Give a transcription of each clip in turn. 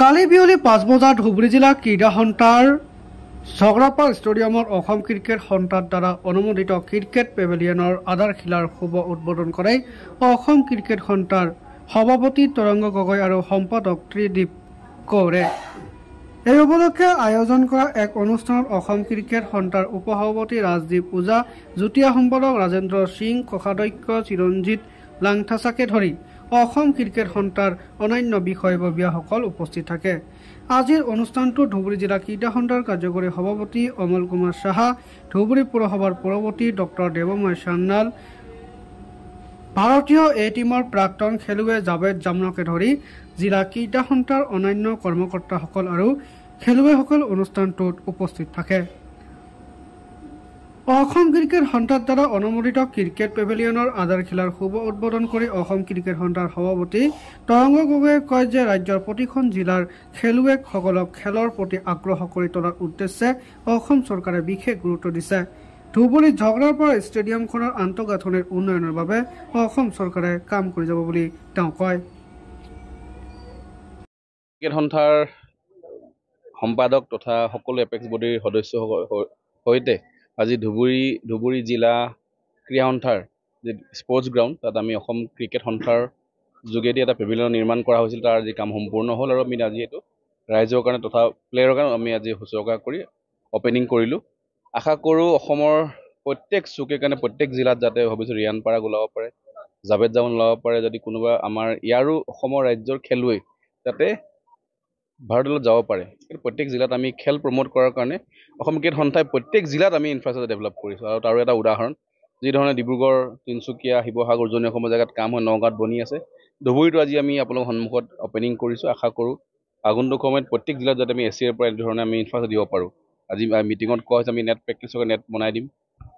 কালি বিয়লি 5 বজাত ধুবুৰী জিলা ক্ৰীড়া সন্থাৰ ঝগৰাপাৰ ষ্টেডিয়ামৰ অসম ক্ৰিকেট সন্থাৰ দ্বাৰা অনুমোদিত ক্ৰিকেট পেভিলিয়নৰ আধাৰশিলাৰ শুভ উদ্বোধন কৰে অসম ক্ৰিকেট সন্থাৰ সভাপতি তৰংগ গগৈ আৰু সম্পাদক ত্ৰিদীপ কৌৰে। এই উপলক্ষে আয়োজন কৰা এক অনুষ্ঠানত অসম ক্ৰিকেট সন্থাৰ উপসভাপতি ৰাজদীপ ওজা, যুটীয়া সম্পাদক ৰাজেন্দ্ৰ সিং, কোষাধ্যক্ষ চিৰঞ্জিত লাংথাছাকে ধৰি অসম ক্ৰিকেট সন্থাৰ অন্যান্য বিষয়ববীয়াসকল উপস্থিত থাকে। আজিৰ অনুষ্ঠানটো ধুবুৰী জিলা ক্ৰীড়া সন্থাৰ কাৰ্যকৰী সভাপতি অমল কুমাৰ সাহা, ধুবুৰী পৌৰসভাৰ পৰৱৰ্তী ডক্টৰ দেৱময় চান্নাল, ভাৰতীয় এ টিমৰ প্ৰাক্তন খেলুৱৈ জাভেদ জামনকে ধৰি জিলা ক্ৰীড়া সন্থাৰ অন্যান্য কৰ্মকৰ্তাসকল আৰু খেলুৱৈসকল অনুষ্ঠানটোত উপস্থিত থাকে। অসম ক্ৰিকেট সন্থাৰ দ্বাৰা অনুমোদিত ক্ৰিকেট পেভিলিয়নৰ আধাৰশিলাৰ শুভ উদ্বোধন কৰি অসম ক্ৰিকেট সন্থাৰ সভাপতি তৰংগ গগৈয়ে কয় যে ৰাজ্যৰ প্ৰতিখন জিলাৰ খেলুৱৈসকলক খেলৰ প্ৰতি আগ্ৰহ কৰি তোলাৰ উদ্দেশ্যে অসম চৰকাৰে বিশেষ গুৰুত্ব দিছে। ধুবুৰী ঝগৰাপাৰ ষ্টেডিয়ামখনৰ আন্তঃগাঁথনিৰ উন্নয়নৰ বাবে অসম চৰকাৰে কাম কৰি যাব বুলি তেওঁ কয়। ক্ৰিকেট সন্থাৰ সম্পাদক তথা সকলো এপেক্স বডিৰ সদস্যৰ সৈতে আজি ধুবুৰী জিলা ক্ৰীড়া সন্থাৰ যি স্পৰ্টছ গ্ৰাউণ্ড তাত আমি অসম ক্ৰিকেট সন্থাৰ যোগেদি এটা পেভিলিয়ন নিৰ্মাণ কৰা হৈছিল। তাৰ আজি কাম সম্পূৰ্ণ হ'ল আৰু আমি আজি এইটো ৰাইজৰ কাৰণে তথা প্লেয়াৰৰ কাৰণে আমি আজি শুশ্ৰূষা কৰি অপেনিং কৰিলোঁ। আশা কৰোঁ অসমৰ প্ৰত্যেক চুকে কাৰণে প্ৰত্যেক জিলাত যাতে ভৱিষ্যত ৰিয়ান পৰাগ ওলাব পাৰে, জাভেদ জামান ওলাব পাৰে, যদি কোনোবা আমাৰ ইয়াৰো অসমৰ ৰাজ্যৰ খেলুৱৈ যাতে ভাৰতলৈ যাব পাৰে। প্ৰত্যেক জিলাত আমি খেল প্ৰমোট কৰাৰ কাৰণে অসম ক্ৰিকেট সন্থাই প্ৰত্যেক জিলাত আমি ইনফ্ৰাষ্ট্ৰাকচাৰ ডেভেলপ কৰিছোঁ। আৰু তাৰো এটা উদাহৰণ যিধৰণে ডিব্ৰুগড়, তিনিচুকীয়া, শিৱসাগৰ, উজনি অসমৰ জেগাত কাম হয়, নগাঁৱত বনি আছে, ধুবুৰীটো আজি আমি আপোনালোকৰ সন্মুখত অপেনিং কৰিছোঁ। আশা কৰোঁ আগন্তুক সময়ত প্ৰত্যেক জিলাত যাতে আমি এছিয়াৰ পৰা এনেধৰণে আমি ইনফ্ৰাষ্ট্ৰাকচাৰ দিব পাৰোঁ। আজি মিটিঙত কোৱা হৈছে আমি নেট প্ৰেক্টিছৰ নেট বনাই দিম।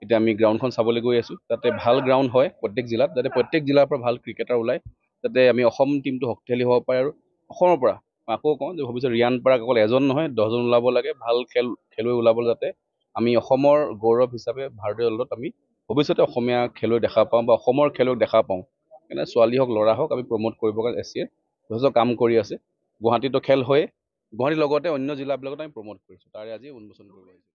এতিয়া আমি গ্ৰাউণ্ডখন চাবলৈ গৈ আছোঁ, যাতে ভাল গ্ৰাউণ্ড হয় প্ৰত্যেক জিলাত, যাতে প্ৰত্যেক জিলাৰ পৰা ভাল ক্ৰিকেটাৰ ওলায়, যাতে আমি অসম টীমটো শক্তিশালী হ'ব পাৰে। আৰু অসমৰ পৰা আকৌ কওঁ যে ভৱিষ্যত ৰিয়ান পৰাগ অকল এজন নহয় 10জন ওলাব লাগে, ভাল খেলুৱৈ ওলাব, যাতে আমি অসমৰ গৌৰৱ হিচাপে ভাৰতীয় দলত আমি ভৱিষ্যতে অসমীয়া খেলুৱৈ দেখা পাওঁ বা অসমৰ খেলুৱৈক দেখা পাওঁ। সেইকাৰণে ছোৱালী হওক ল'ৰা হওক আমি প্ৰমোট কৰিবৰ কাৰণে এছিয়াৰ যথেষ্ট কাম কৰি আছে। গুৱাহাটীতো খেল হয়ে, গুৱাহাটীৰ লগতে অন্য জিলাবিলাকত আমি প্ৰমোট কৰিছোঁ। তাৰে আজি উন্মোচন কৰিব আহিছোঁ।